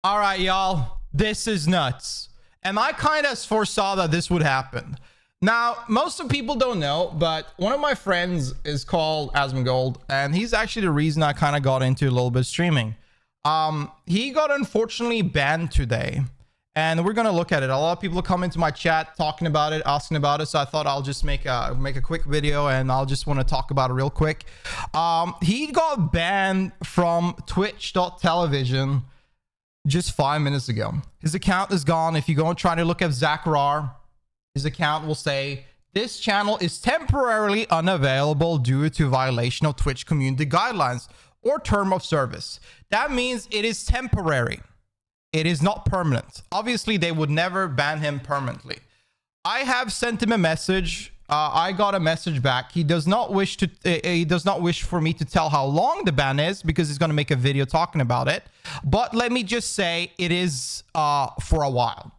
All right, y'all, this is nuts. And I kind of foresaw that this would happen. Now, most of people don't know, but one of my friends is called ASMONGOLD, and he's actually the reason I kind of got into a little bit of streaming. He got unfortunately banned today, and we're gonna look at it. A lot of people come into my chat talking about it, asking about it, so I thought I'll just make a quick video, and I'll just want to talk about it real quick. He got banned from Twitch.television just 5 minutes ago. His account is gone. If you go and try to look at Zack, his account will say this channel is temporarily unavailable due to violation of Twitch community guidelines or term of service. That means it is temporary. It is not permanent. Obviously, they would never ban him permanently. I have sent him a message. I got a message back. He does not wish to. He does not wish for me to tell how long the ban is because he's going to make a video talking about it. But let me just say, it is for a while.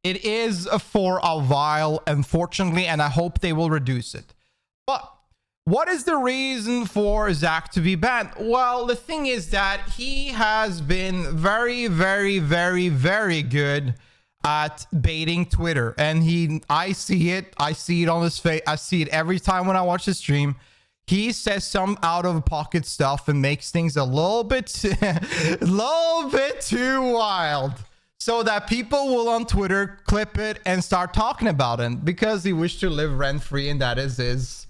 It is for a while, unfortunately, and I hope they will reduce it. But what is the reason for Zack to be banned? Well, the thing is that he has been very, very, very, very good at baiting Twitter, and I see it on his face. I see it every time when I watch the stream. He says some out of pocket stuff and makes things a little bit too wild, so that people will on Twitter clip it and start talking about it because he wished to live rent free, and that is his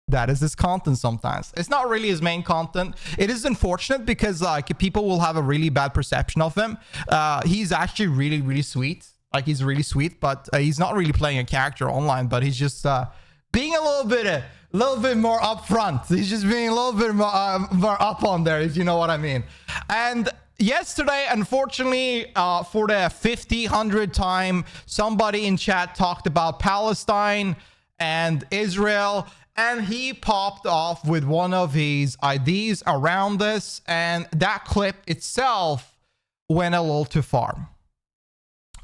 that is his content. Sometimes it's not really his main content. It is unfortunate because like people will have a really bad perception of him. He's actually really sweet. Like, he's really sweet, but he's not really playing a character online, but he's just being a little bit more upfront. He's just being a little bit more up on there, if you know what I mean. And yesterday, unfortunately, for the 100th time, somebody in chat talked about Palestine and Israel, and he popped off with one of his ideas around this, and that clip itself went a little too far.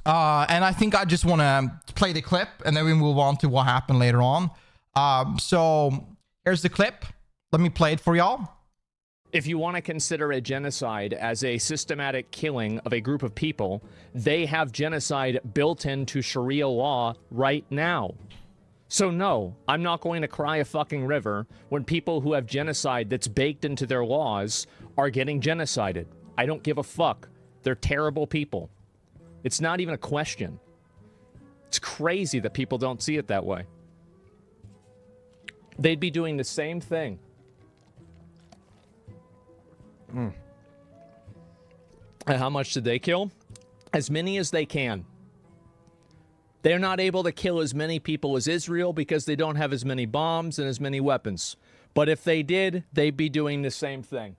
And I think I just want to play the clip, and then we move on to what happened later on. So here's the clip. Let me play it for y'all. If you want to consider a genocide as a systematic killing of a group of people, they have genocide built into Sharia law right now. So no, I'm not going to cry a fucking river when people who have genocide that's baked into their laws are getting genocided. I don't give a fuck. They're terrible people. It's not even a question. It's crazy that people don't see it that way. They'd be doing the same thing. And how much did they kill? As many as they can. They're not able to kill as many people as Israel because they don't have as many bombs and as many weapons. But if they did, they'd be doing the same thing.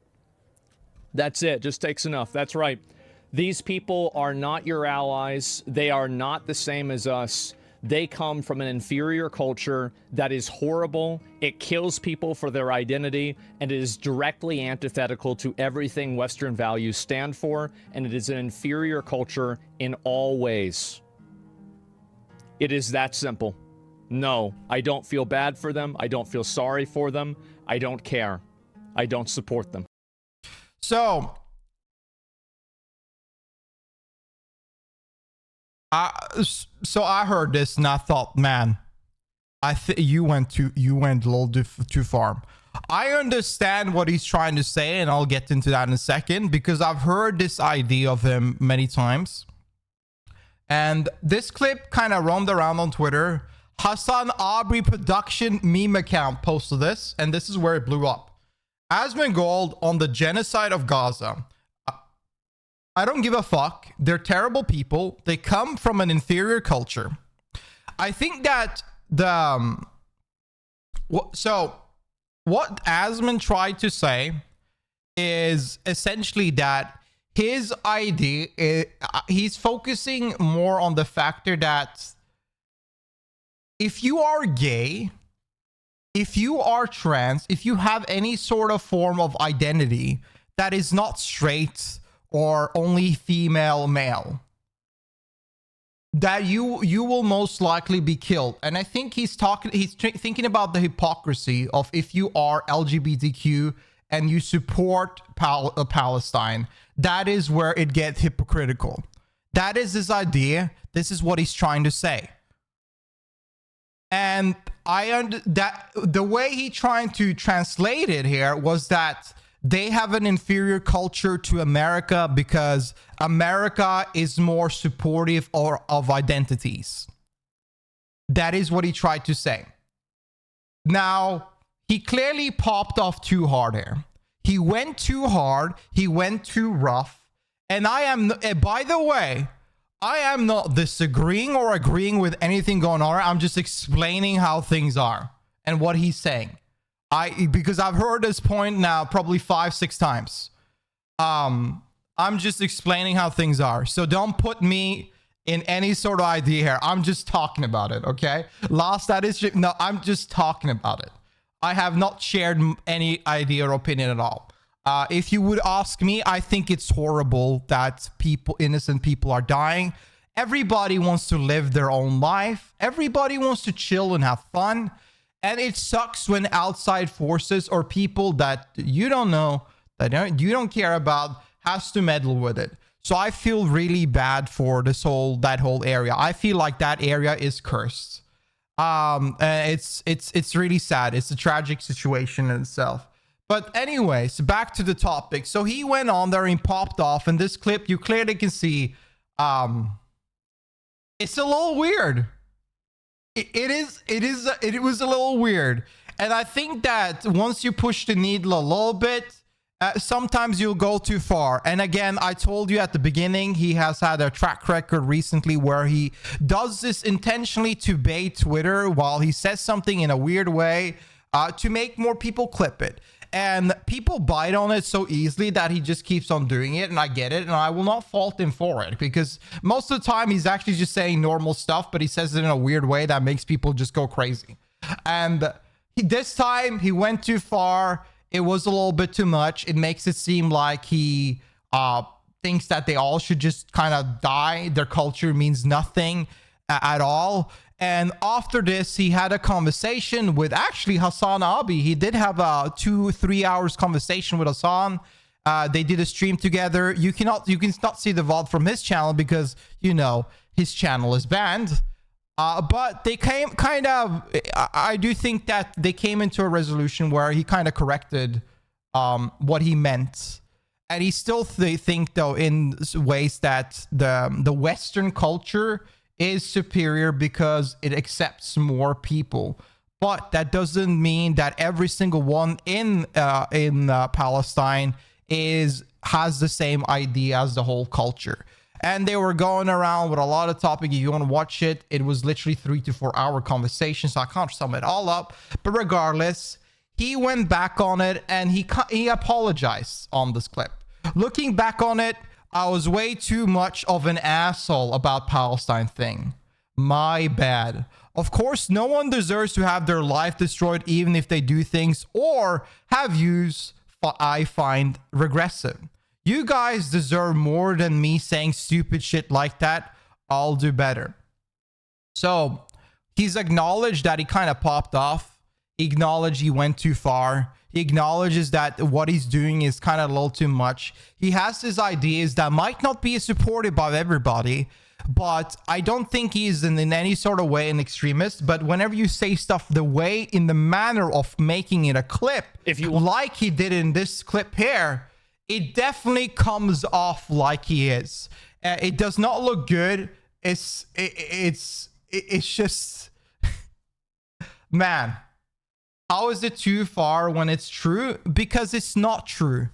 That's it. Just takes enough. That's right. These people are not your allies. They are not the same as us. They come from an inferior culture that is horrible. It kills people for their identity, and it is directly antithetical to everything Western values stand for, and it is an inferior culture in all ways. It is that simple. No, I don't feel bad for them. I don't feel sorry for them. I don't care. I don't support them. So I heard this and I thought, man, you went a little too far. I understand what he's trying to say, and I'll get into that in a second because I've heard this idea of him many times. And this clip kind of roamed around on Twitter. Hassan Aubrey production meme account posted this, and this is where it blew up. ASMONGOLD on the genocide of Gaza. I don't give a fuck. They're terrible people. They come from an inferior culture. I think that so what Asmon tried to say is essentially that his idea, he's focusing more on the factor that if you are gay, if you are trans, if you have any sort of form of identity that is not straight or only female male, that you will most likely be killed. And I think he's thinking about the hypocrisy of if you are LGBTQ and you support Palestine, that is where it gets hypocritical. That is his idea. This is what he's trying to say. And that the way he trying to translate it here was that they have an inferior culture to America because America is more supportive of identities. That is what he tried to say. Now, he clearly popped off too hard here. He went too hard. He went too rough. And by the way, I am not disagreeing or agreeing with anything going on. I'm just explaining how things are and what he's saying. Because I've heard this point now probably 5-6 times. I'm just explaining how things are. So don't put me in any sort of idea here. I'm just talking about it, okay? No, I'm just talking about it. I have not shared any idea or opinion at all. If you would ask me, I think it's horrible that innocent people are dying. Everybody wants to live their own life. Everybody wants to chill and have fun. And it sucks when outside forces or people that you don't know, that you don't care about, has to meddle with it. So I feel really bad for that whole area. I feel like that area is cursed. It's really sad. It's a tragic situation in itself. But anyways, back to the topic. So he went on there and popped off. In this clip, you clearly can see it's a little weird. It was a little weird. And I think that once you push the needle a little bit, sometimes you'll go too far. And again, I told you at the beginning, he has had a track record recently where he does this intentionally to bait Twitter while he says something in a weird way to make more people clip it. And people bite on it so easily that he just keeps on doing it. And I get it. And I will not fault him for it, because most of the time he's actually just saying normal stuff, but he says it in a weird way that makes people just go crazy. And this time he went too far. It was a little bit too much. It makes it seem like he thinks that they all should just kind of die. Their culture means nothing at all. And after this, he had a conversation with actually Hassan Abi. He did have a 2-3 hours conversation with Hassan. They did a stream together. You can not see the VOD from his channel because, you know, his channel is banned. But they came I do think that they came into a resolution where he kind of corrected what he meant. And he still think though in ways that the Western culture is superior because it accepts more people. But that doesn't mean that every single one in Palestine has the same idea as the whole culture. And they were going around with a lot of topic. If you want to watch it, it was literally 3 to 4 hour conversation, so I can't sum it all up. But regardless, he went back on it and he apologized on this clip. Looking back on it, I was way too much of an asshole about Palestine thing. My bad. Of course, no one deserves to have their life destroyed even if they do things or have views I find regressive. You guys deserve more than me saying stupid shit like that. I'll do better. So he's acknowledged that he kind of popped off. He acknowledged he went too far. He acknowledges that what he's doing is kind of a little too much. He has his ideas that might not be supported by everybody, but I don't think he's in any sort of way an extremist. But whenever you say stuff the way, in the manner of making it a clip, if you like he did in this clip here, it definitely comes off like he is. It does not look good. It's just, man. How is it too far when it's true? Because it's not true.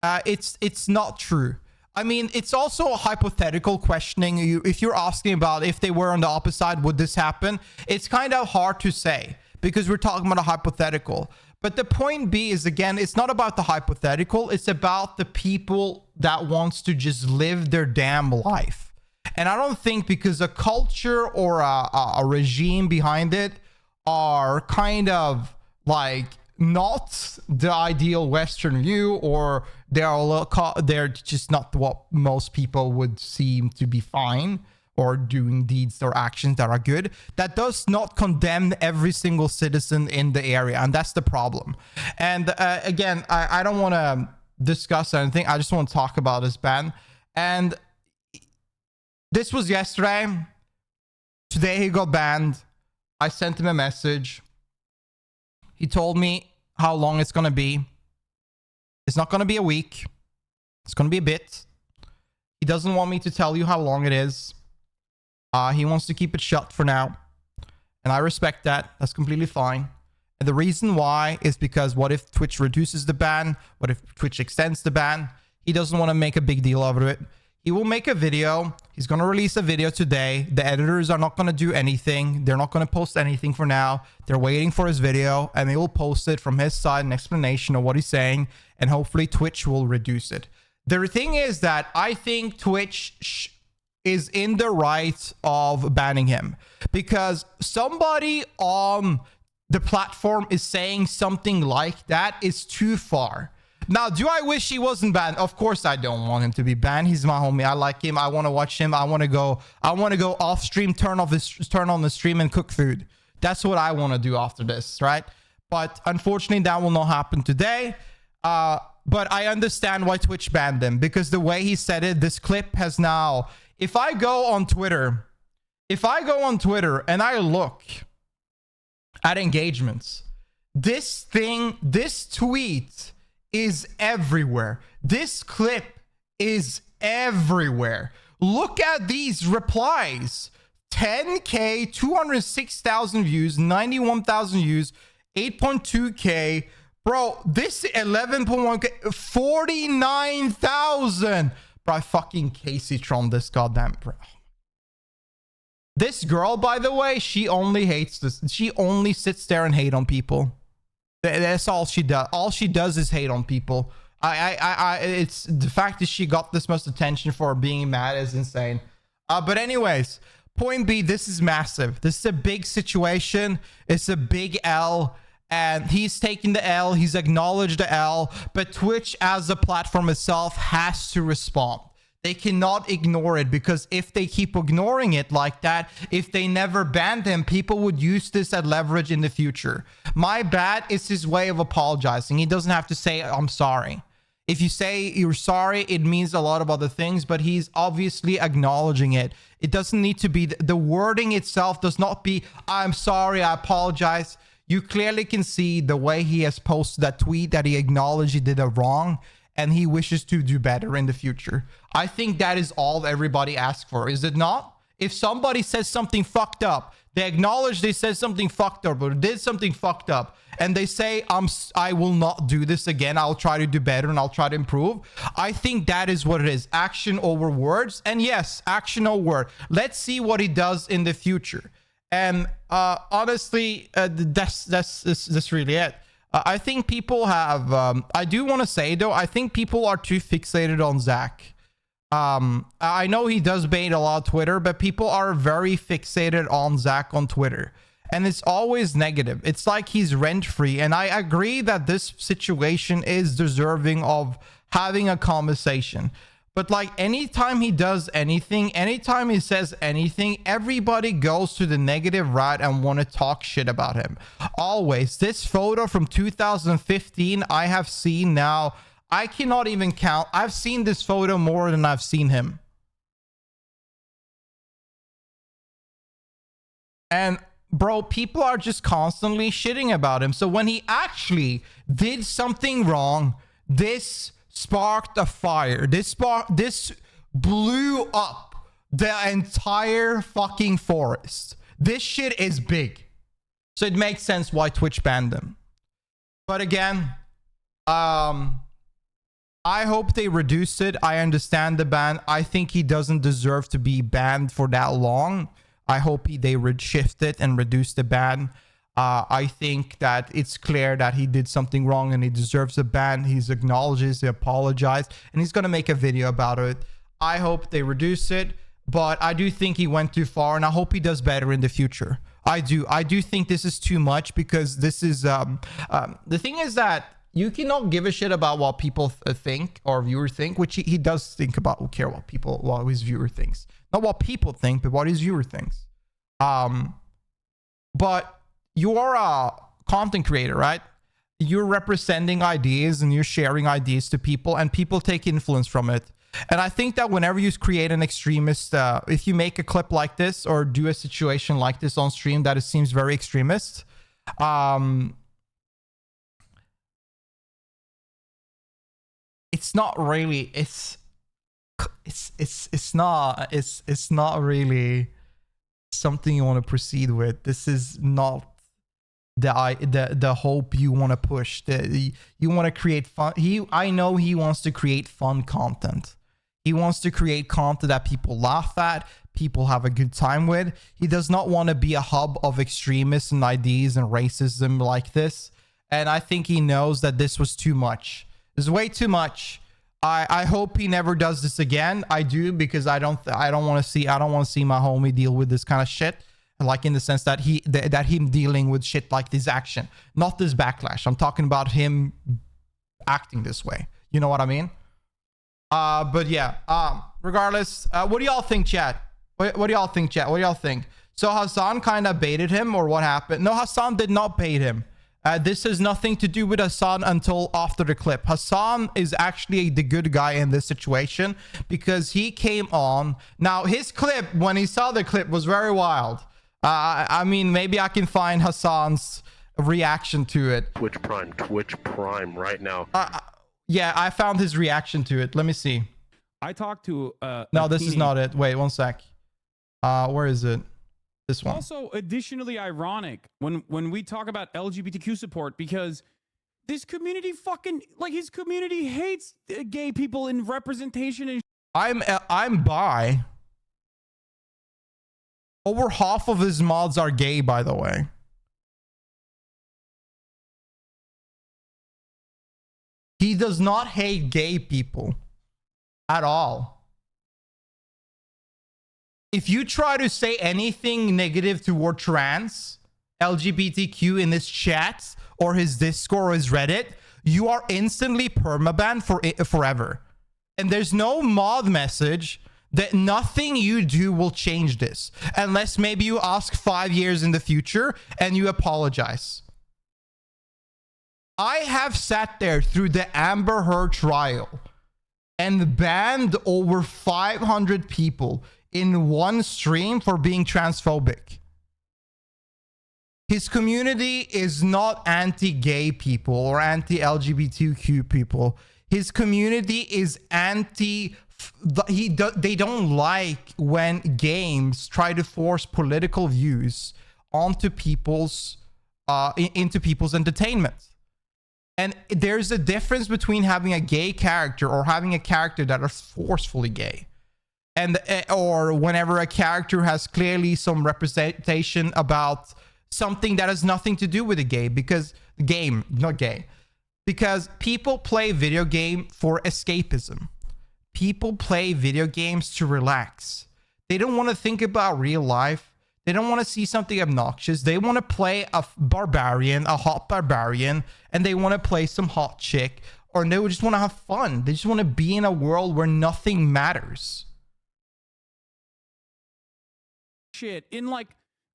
It's not true. I mean, it's also a hypothetical questioning. If you're asking about if they were on the opposite side, would this happen? It's kind of hard to say because we're talking about a hypothetical. But the point B is, again, it's not about the hypothetical. It's about the people that wants to just live their damn life. And I don't think because a culture or a regime behind it are kind of like not the ideal Western view, or they're just not what most people would seem to be fine or doing deeds or actions that are good. That does not condemn every single citizen in the area, and that's the problem. And again, I don't want to discuss anything. I just want to talk about this ban. And this was yesterday. Today he got banned. I sent him a message. He told me how long it's going to be. It's not going to be a week. It's going to be a bit. He doesn't want me to tell you how long it is. He wants to keep it shut for now. And I respect that. That's completely fine. And the reason why is because what if Twitch reduces the ban? What if Twitch extends the ban? He doesn't want to make a big deal out of it. He will make a video. He's going to release a video today. The editors are not going to do anything. They're not going to post anything for now. They're waiting for his video, and they will post it from his side, an explanation of what he's saying, and hopefully Twitch will reduce it. The thing is that I think Twitch is in the right of banning him because somebody on the platform is saying something like that is too far. Now, do I wish he wasn't banned? Of course I don't want him to be banned. He's my homie. I like him. I want to watch him. I want to go off stream, turn on the stream and cook food. That's what I want to do after this, right? But unfortunately, that will not happen today. But I understand why Twitch banned him because the way he said it, this clip has now, if I go on Twitter and I look at engagements, this tweet is everywhere. This clip is everywhere. Look at these replies. 10K, 206,000 views, 91,000 views, 8.2K. Bro, this 11.1K, 49,000. Bro, I fucking Casey Tron this goddamn, bro. This girl, by the way, she only hates this. She only sits there and hate on people. That's all she does. All she does is hate on people. It's the fact that she got this much attention for being mad is insane. But anyways, point B, this is massive. This is a big situation. It's a big L. And he's taking the L. He's acknowledged the L. But Twitch as a platform itself has to respond. They cannot ignore it because if they keep ignoring it like that, if they never banned him, people would use this as leverage in the future. My bad is his way of apologizing. He doesn't have to say, I'm sorry. If you say you're sorry, it means a lot of other things, but he's obviously acknowledging it. It doesn't need to be, the wording itself does not be, I'm sorry, I apologize. You clearly can see the way he has posted that tweet that he acknowledged he did a wrong and he wishes to do better in the future. I think that is all everybody asks for, is it not? If somebody says something fucked up, they acknowledge they said something fucked up or did something fucked up, and they say, I will not do this again. I'll try to do better and I'll try to improve. I think that is what it is. Action over words. And yes, action over word. Let's see what he does in the future. And honestly, that's really it. I think people have, I do want to say though, I think people are too fixated on Zack. I know he does bait a lot of Twitter, but people are very fixated on Zack on Twitter. And it's always negative. It's like he's rent-free. And I agree that this situation is deserving of having a conversation. But like anytime he does anything, anytime he says anything, everybody goes to the negative route and want to talk shit about him. Always. This photo from 2015 I have seen now. I cannot even count. I've seen this photo more than I've seen him. And bro, people are just constantly shitting about him. So when he actually did something wrong, this sparked a fire. This blew up the entire fucking forest. This shit is big. So it makes sense why Twitch banned him. But again, I hope they reduce it. I understand the ban. I think he doesn't deserve to be banned for that long. I hope they shift it and reduce the ban. I think that it's clear that he did something wrong and he deserves a ban. He's acknowledges, he apologized, and he's going to make a video about it. I hope they reduce it, but I do think he went too far, and I hope he does better in the future. I do think this is too much because this is the thing is that you cannot give a shit about what people think or viewers think, which he does think about, care what people, what his viewer thinks. Not what people think, but what his viewer thinks. But you are a content creator, right? You're representing ideas and you're sharing ideas to people, and people take influence from it. And I think that whenever you create an extremist, if you make a clip like this or do a situation like this on stream that it seems very extremist, it's not really, it's not really something you want to proceed with. This is not the hope you want to push. You want to create fun. I know he wants to create fun content. He wants to create content that people laugh at, people have a good time with. He does not want to be a hub of extremists and ideas and racism like this. And I think he knows that this was too much. It's way too much. I hope he never does this again. I do, because I don't want to see my homie deal with this kind of shit. Like, in the sense that him dealing with shit like this action, not this backlash. I'm talking about him acting this way. You know what I mean? But yeah, regardless, what do y'all think, chat? What do y'all think, chat? What do y'all think? So Hassan kind of baited him, or what happened? No, Hassan did not bait him. This has nothing to do with Hassan until after the clip. Hassan is actually the good guy in this situation, because he came on. Now, his clip, when he saw the clip, was very wild. I mean, maybe I can find Hassan's reaction to it. Twitch Prime right now. Yeah, I found his reaction to it. Let me see. I talked to no, this is not it. Wait, one sec. Where is it? This one. Also, additionally ironic when we talk about LGBTQ support, because this community fucking, like, his community hates gay people in representation and I'm bi. Over half of his mods are gay, by the way. He does not hate gay people at all. If you try to say anything negative toward trans, LGBTQ in his chats or his Discord or his Reddit, you are instantly permabanned forever. And there's no mod message that nothing you do will change this, unless maybe you ask 5 years in the future and you apologize. I have sat there through the Amber Heard trial and banned over 500 people in one stream for being transphobic. His community is not anti-gay people or anti-LGBTQ people. His community is they don't like when games try to force political views onto people's into people's entertainment. And there's a difference between having a gay character or having a character that is forcefully gay, and or whenever a character has clearly some representation about something that has nothing to do with a gay, because game, not gay, because people play video game for escapism. People play video games to relax. They don't want to think about real life. They don't want to see something obnoxious. They want to play a barbarian, a hot barbarian, and they want to play some hot chick, or they just want to have fun. They just want to be in a world where nothing matters. shit in like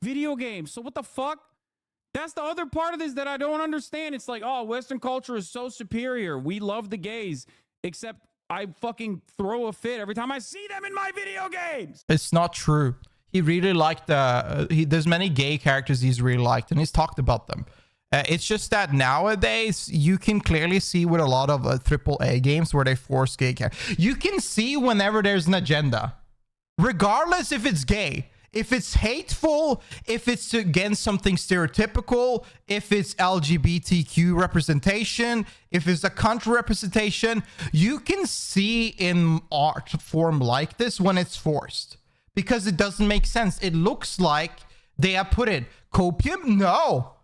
video games. So what the fuck? That's the other part of this that I don't understand. It's like, oh, Western culture is so superior. We love the gays, except I fucking throw a fit every time I see them in my video games. It's not true. He really liked there's many gay characters he's really liked, and he's talked about them. It's just that nowadays you can clearly see with a lot of AAA games where they force gay characters. You can see whenever there's an agenda, regardless if it's gay, if it's hateful, if it's against something stereotypical, if it's LGBTQ representation, if it's a country representation. You can see in art form like this when it's forced, because it doesn't make sense. It looks like they have put it. Copium? No.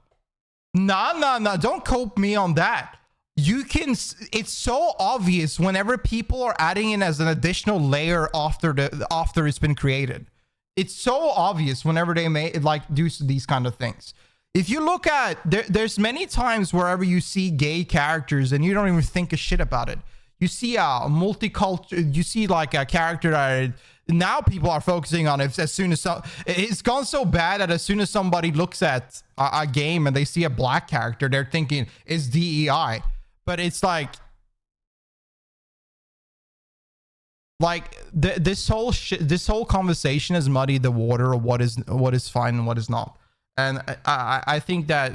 No. Don't cope me on that. You can, it's so obvious whenever people are adding in as an additional layer after it's been created. It's so obvious whenever they do these kind of things. If you look at there's many times wherever you see gay characters and you don't even think a shit about it. You see a multicultural, you see like a character that now people are focusing on it as soon as it's gone so bad that as soon as somebody looks at a game and they see a black character, they're thinking it's DEI. But it's like this whole conversation has muddied the water of what is fine and what is not. And I think that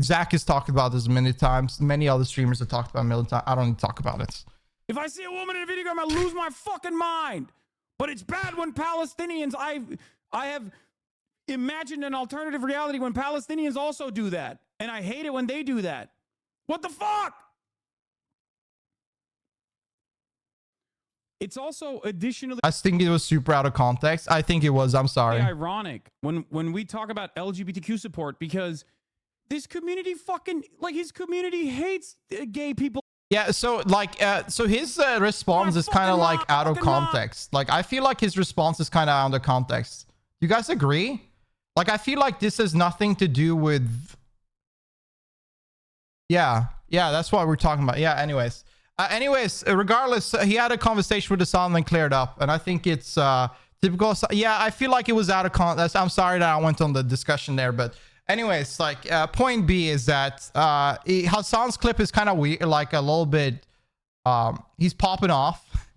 Zack has talked about this many times. Many other streamers have talked about it a million times. I don't need to talk about it. If I see a woman in a video game, I lose my fucking mind. But it's bad when Palestinians, I have imagined an alternative reality when Palestinians also do that. And I hate it when they do that. What the fuck? It's also additionally, I think it was super out of context. I think it was. I'm sorry. Ironic when we talk about LGBTQ support, because this community fucking, like, his community hates gay people. Yeah, so like so his response is kind of like out of context. Like I feel like his response is kind of out of context. You guys agree? Like I feel like this has nothing to do with. Yeah, that's what we're talking about. Yeah, anyways, regardless, he had a conversation with Hassan and cleared up, and I think it's typical. Yeah, I feel like it was out of context. I'm sorry that I went on the discussion there, but anyways, like point B is that Hassan's clip is kind of weird, like a little bit. He's popping off.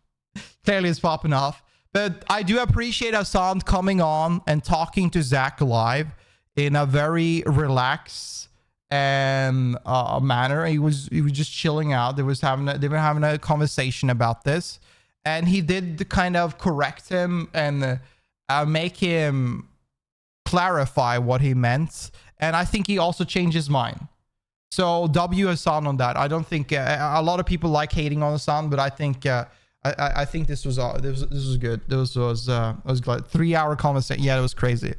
Clearly, he's popping off. But I do appreciate Hassan coming on and talking to Zack live in a very relaxed and manner. He was just chilling out. They were having a conversation about this, and he did kind of correct him and make him clarify what he meant. And I think he also changed his mind. So W Hassan on that. I don't think a lot of people like hating on Hassan, but I think I think this was good. This was good. 3-hour conversation. Yeah, it was crazy.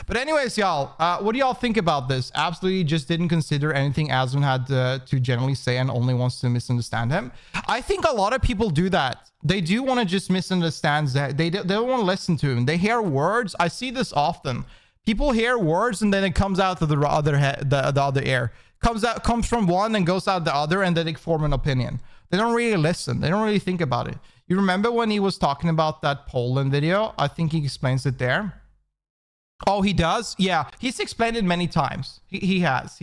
But anyways, y'all, what do y'all think about this? Absolutely just didn't consider anything Asmon had to generally say and only wants to misunderstand him. I think a lot of people do that. They do want to just misunderstand Zack. They don't want to listen to him. They hear words. I see this often. People hear words and then it comes out to the other ear. Comes from one and goes out the other, and then they form an opinion. They don't really listen. They don't really think about it. You remember when he was talking about that Poland video? I think he explains it there. Oh, he does? Yeah. He's explained it many times. He has.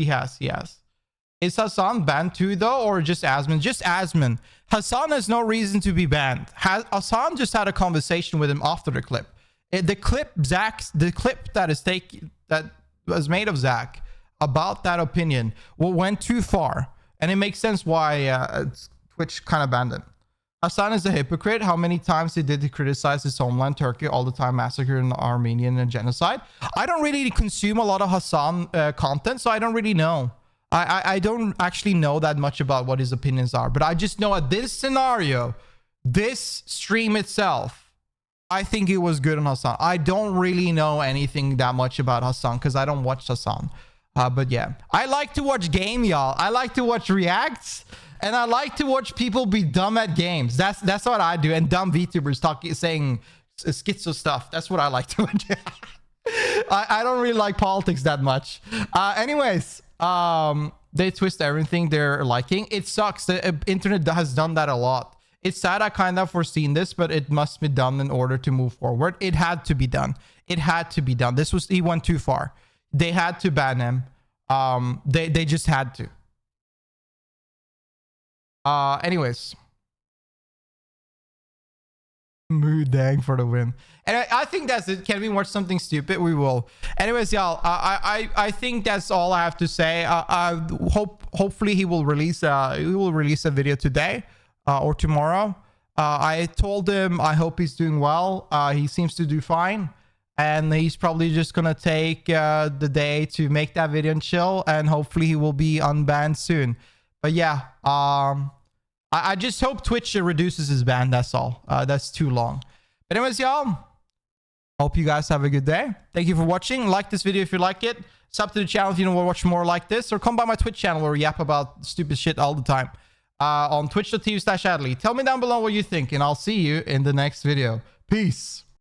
Is Hassan banned too, though, or just Asmon? Just Asmon. Hassan has no reason to be banned. Hassan just had a conversation with him after the clip. The clip that was made of Zack about that opinion went too far. And it makes sense why Twitch kind of banned him. Hassan is a hypocrite. How many times did he criticize his homeland, Turkey, all the time, massacring the Armenian and genocide? I don't really consume a lot of Hassan content, so I don't really know. I don't actually know that much about what his opinions are, but I just know at this scenario, this stream itself, I think it was good on Hassan. I don't really know anything that much about Hassan because I don't watch Hassan. But yeah, I like to watch game, y'all. I like to watch reacts, and I like to watch people be dumb at games. That's what I do. And dumb VTubers saying schizo stuff. That's what I like to watch. I don't really like politics that much. Anyways, they twist everything they're liking. It sucks. The internet has done that a lot. It's sad I kind of foreseen this, but it must be done in order to move forward. It had to be done. It had to be done. He went too far. They had to ban him. They just had to. Anyways. Mood dang for the win. And I think that's it. Can we watch something stupid? We will. Anyways, y'all, I think that's all I have to say. Hopefully he will release a video today or tomorrow. I told him I hope he's doing well. He seems to do fine. And he's probably just gonna take the day to make that video and chill, and hopefully he will be unbanned soon. But yeah, I just hope Twitch reduces his ban. That's all. That's too long. But anyways, y'all, hope you guys have a good day. Thank you for watching. Like this video if you like it. Sub to the channel if you want to watch more like this, or come by my Twitch channel where we yap about stupid shit all the time. On twitch.tv/attilleegames. Tell me down below what you think, and I'll see you in the next video. Peace.